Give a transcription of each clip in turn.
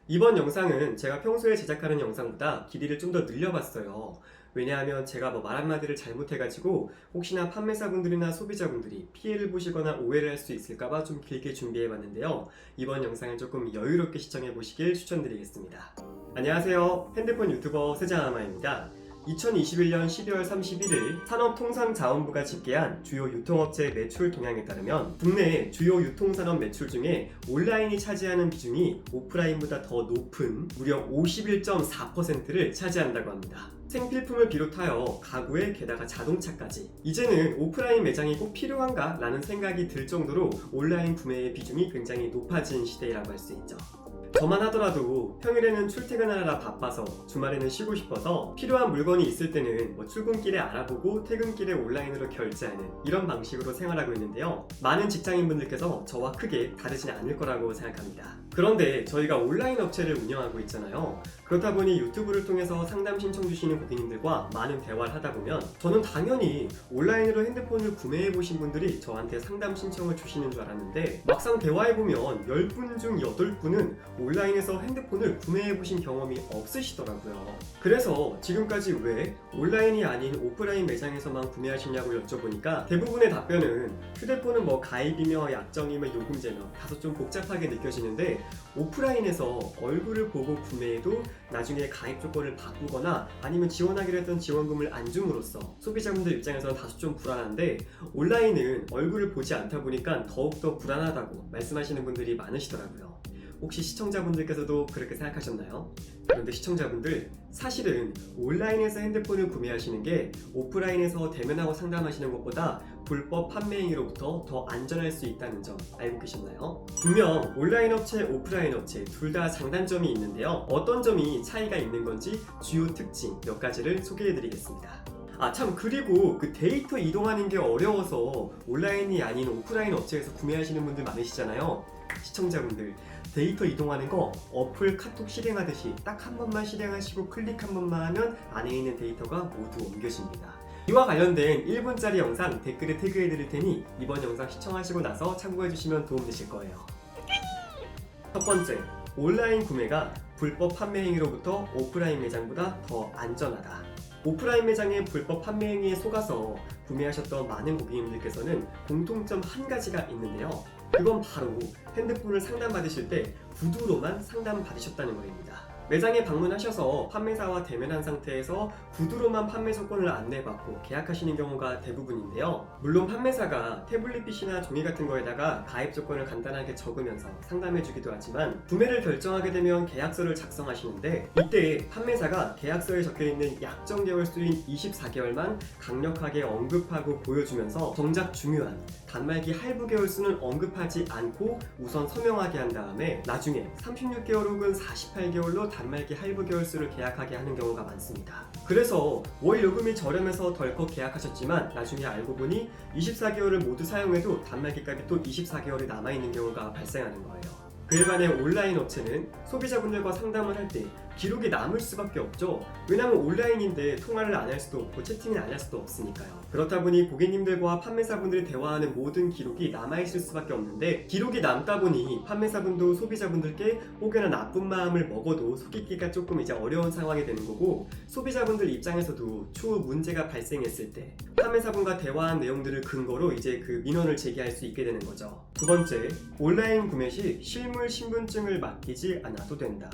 이번 영상은 제가 평소에 제작하는 영상보다 길이를 좀 더 늘려봤어요. 왜냐하면 제가 말 한마디를 잘못해가지고 혹시나 판매사분들이나 소비자분들이 피해를 보시거나 오해를 할 수 있을까봐 좀 길게 준비해봤는데요. 이번 영상을 조금 여유롭게 시청해보시길 추천드리겠습니다. 안녕하세요. 핸드폰 유튜버 세자아마입니다. 2021년 12월 31일 산업통상자원부가 집계한 주요 유통업체 매출 동향에 따르면 국내 주요 유통산업 매출 중에 온라인이 차지하는 비중이 오프라인보다 더 높은 무려 51.4%를 차지한다고 합니다. 생필품을 비롯하여 가구에 게다가 자동차까지 이제는 오프라인 매장이 꼭 필요한가? 라는 생각이 들 정도로 온라인 구매의 비중이 굉장히 높아진 시대라고 할 수 있죠. 저만 하더라도 평일에는 출퇴근하느라 바빠서 주말에는 쉬고 싶어서 필요한 물건이 있을 때는 출근길에 알아보고 퇴근길에 온라인으로 결제하는 이런 방식으로 생활하고 있는데요. 많은 직장인분들께서 저와 크게 다르진 않을 거라고 생각합니다. 그런데 저희가 온라인 업체를 운영하고 있잖아요. 그렇다 보니 유튜브를 통해서 상담 신청 주시는 고객님들과 많은 대화를 하다 보면 저는 당연히 온라인으로 핸드폰을 구매해 보신 분들이 저한테 상담 신청을 주시는 줄 알았는데 막상 대화해 보면 10분 중 8분은 온라인에서 핸드폰을 구매해 보신 경험이 없으시더라고요. 그래서 지금까지 왜 온라인이 아닌 오프라인 매장에서만 구매하시냐고 여쭤보니까 대부분의 답변은 휴대폰은 가입이며 약정이며 요금제며 다소 좀 복잡하게 느껴지는데 오프라인에서 얼굴을 보고 구매해도 나중에 가입 조건을 바꾸거나 아니면 지원하기로 했던 지원금을 안 줌으로써 소비자분들 입장에서는 다소 좀 불안한데 온라인은 얼굴을 보지 않다 보니까 더욱더 불안하다고 말씀하시는 분들이 많으시더라고요. 혹시 시청자분들께서도 그렇게 생각하셨나요? 그런데 시청자분들, 사실은 온라인에서 핸드폰을 구매하시는 게 오프라인에서 대면하고 상담하시는 것보다 불법 판매 행위로부터 더 안전할 수 있다는 점 알고 계셨나요? 분명 온라인 업체, 오프라인 업체 둘 다 장단점이 있는데요. 어떤 점이 차이가 있는 건지 주요 특징 몇 가지를 소개해 드리겠습니다. 그리고 그 데이터 이동하는 게 어려워서 온라인이 아닌 오프라인 업체에서 구매하시는 분들 많으시잖아요. 시청자분들, 데이터 이동하는 거 어플 카톡 실행하듯이 딱 한 번만 실행하시고 클릭 한 번만 하면 안에 있는 데이터가 모두 옮겨집니다. 이와 관련된 1분짜리 영상 댓글에 태그해 드릴 테니 이번 영상 시청하시고 나서 참고해 주시면 도움 되실 거예요. 첫 번째, 온라인 구매가 불법 판매 행위로부터 오프라인 매장보다 더 안전하다. 오프라인 매장의 불법 판매 행위에 속아서 구매하셨던 많은 고객님들께서는 공통점 한 가지가 있는데요. 그건 바로 핸드폰을 상담받으실 때 구두로만 상담받으셨다는 것입니다. 매장에 방문하셔서 판매사와 대면한 상태에서 구두로만 판매 조건을 안내받고 계약하시는 경우가 대부분인데요. 물론 판매사가 태블릿 PC나 종이 같은 거에다가 가입 조건을 간단하게 적으면서 상담해주기도 하지만 구매를 결정하게 되면 계약서를 작성하시는데 이때 판매사가 계약서에 적혀있는 약정 개월 수인 24개월만 강력하게 언급하고 보여주면서 정작 중요한 단말기 할부 개월 수는 언급하지 않고 우선 서명하게 한 다음에 나중에 36개월 혹은 48개월로 단말기 할부 개월 수를 계약하게 하는 경우가 많습니다. 그래서 월 요금이 저렴해서 덜컥 계약하셨지만 나중에 알고 보니 24개월을 모두 사용해도 단말기 값이 또 24개월이 남아있는 경우가 발생하는 거예요. 그에 반해 온라인 업체는 소비자분들과 상담을 할 때 기록이 남을 수밖에 없죠. 왜냐하면 온라인인데 통화를 안 할 수도 없고 채팅을 안 할 수도 없으니까요. 그렇다 보니 고객님들과 판매사분들이 대화하는 모든 기록이 남아있을 수밖에 없는데 기록이 남다 보니 판매사분도 소비자분들께 혹여나 나쁜 마음을 먹어도 속이기가 조금 어려운 상황이 되는 거고 소비자분들 입장에서도 추후 문제가 발생했을 때 판매사분과 대화한 내용들을 근거로 그 민원을 제기할 수 있게 되는 거죠. 두 번째, 온라인 구매 시 실물 신분증을 맡기지 않아도 된다.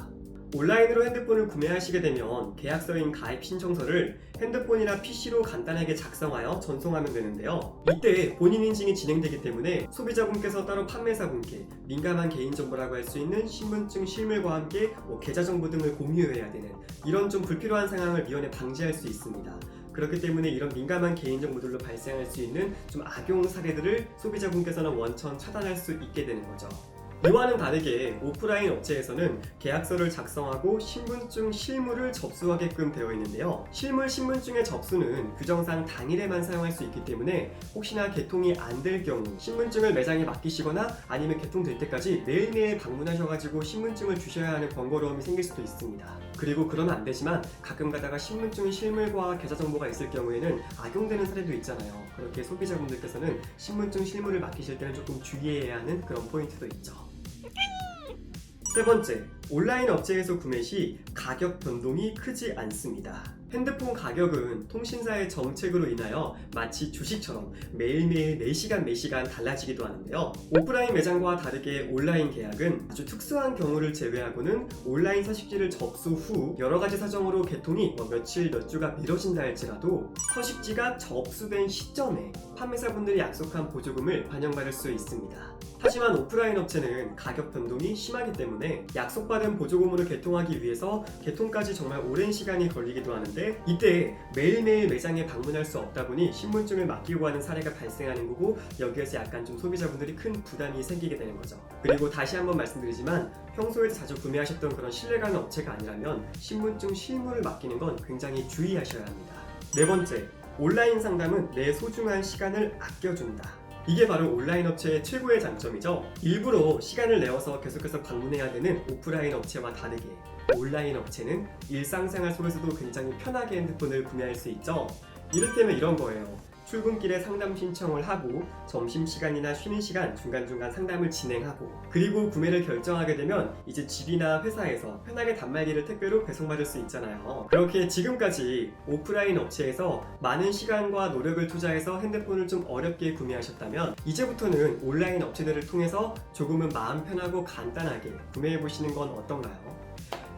온라인으로 핸드폰을 구매하시게 되면 계약서인 가입 신청서를 핸드폰이나 PC로 간단하게 작성하여 전송하면 되는데요. 이때 본인 인증이 진행되기 때문에 소비자분께서 따로 판매사분께 민감한 개인정보라고 할 수 있는 신분증 실물과 함께 계좌 정보 등을 공유해야 되는 이런 좀 불필요한 상황을 미연에 방지할 수 있습니다. 그렇기 때문에 이런 민감한 개인정보들로 발생할 수 있는 좀 악용 사례들을 소비자분께서는 원천 차단할 수 있게 되는 거죠. 이와는 다르게 오프라인 업체에서는 계약서를 작성하고 신분증 실물을 접수하게끔 되어 있는데요. 실물 신분증의 접수는 규정상 당일에만 사용할 수 있기 때문에 혹시나 개통이 안 될 경우 신분증을 매장에 맡기시거나 아니면 개통될 때까지 매일매일 방문하셔가지고 신분증을 주셔야 하는 번거로움이 생길 수도 있습니다. 그리고 그러면 안 되지만 가끔 가다가 신분증 실물과 계좌 정보가 있을 경우에는 악용되는 사례도 있잖아요. 그렇게 소비자분들께서는 신분증 실물을 맡기실 때는 조금 주의해야 하는 그런 포인트도 있죠. 세 번째, 온라인 업체에서 구매 시 가격 변동이 크지 않습니다. 핸드폰 가격은 통신사의 정책으로 인하여 마치 주식처럼 매일매일 매시간 달라지기도 하는데요. 오프라인 매장과 다르게 온라인 계약은 아주 특수한 경우를 제외하고는 온라인 서식지를 접수 후 여러 가지 사정으로 개통이 며칠 몇 주가 미뤄진다 할지라도 서식지가 접수된 시점에 판매사분들이 약속한 보조금을 반영받을 수 있습니다. 하지만 오프라인 업체는 가격 변동이 심하기 때문에 약속받은 보조금으로 개통하기 위해서 개통까지 정말 오랜 시간이 걸리기도 하는데, 이때 매일매일 매장에 방문할 수 없다 보니 신분증을 맡기고 하는 사례가 발생하는 거고, 여기에서 약간 좀 소비자분들이 큰 부담이 생기게 되는 거죠. 그리고 다시 한번 말씀드리지만 평소에도 자주 구매하셨던 그런 신뢰가는 업체가 아니라면 신분증 실물을 맡기는 건 굉장히 주의하셔야 합니다. 네 번째, 온라인 상담은 내 소중한 시간을 아껴준다. 이게 바로 온라인 업체의 최고의 장점이죠. 일부러 시간을 내어서 계속해서 방문해야 되는 오프라인 업체와 다르게 온라인 업체는 일상생활 속에서도 굉장히 편하게 핸드폰을 구매할 수 있죠. 이를테면 이런 거예요. 출근길에 상담 신청을 하고 점심시간이나 쉬는 시간 중간중간 상담을 진행하고, 그리고 구매를 결정하게 되면 이제 집이나 회사에서 편하게 단말기를 택배로 배송받을 수 있잖아요. 그렇게 지금까지 오프라인 업체에서 많은 시간과 노력을 투자해서 핸드폰을 좀 어렵게 구매하셨다면 이제부터는 온라인 업체들을 통해서 조금은 마음 편하고 간단하게 구매해보시는 건 어떤가요?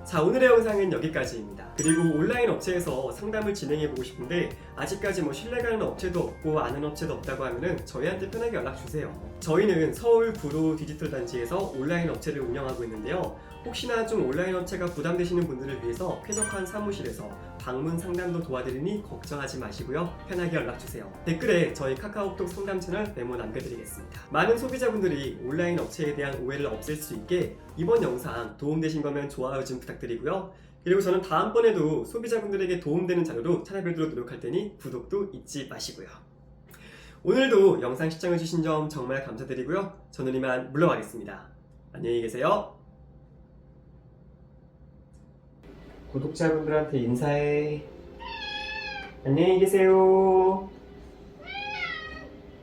자, 오늘의 영상은 여기까지입니다. 그리고 온라인 업체에서 상담을 진행해보고 싶은데 아직까지 신뢰가는 업체도 없고 아는 업체도 없다고 하면은 저희한테 편하게 연락주세요. 저희는 서울 구로 디지털 단지에서 온라인 업체를 운영하고 있는데요. 혹시나 좀 온라인 업체가 부담되시는 분들을 위해서 쾌적한 사무실에서 방문 상담도 도와드리니 걱정하지 마시고요. 편하게 연락주세요. 댓글에 저희 카카오톡 상담 채널 메모 남겨드리겠습니다. 많은 소비자분들이 온라인 업체에 대한 오해를 없앨 수 있게 이번 영상 도움되신 거면 좋아요 좀 부탁드리고요. 그리고 저는 다음번에도 소비자분들에게 도움되는 자료로 찾아뵙도록 노력할 테니 구독도 잊지 마시고요. 오늘도 영상 시청해주신 점 정말 감사드리고요. 저는 이만 물러가겠습니다. 안녕히 계세요. 구독자분들한테 인사해. 안녕히 계세요.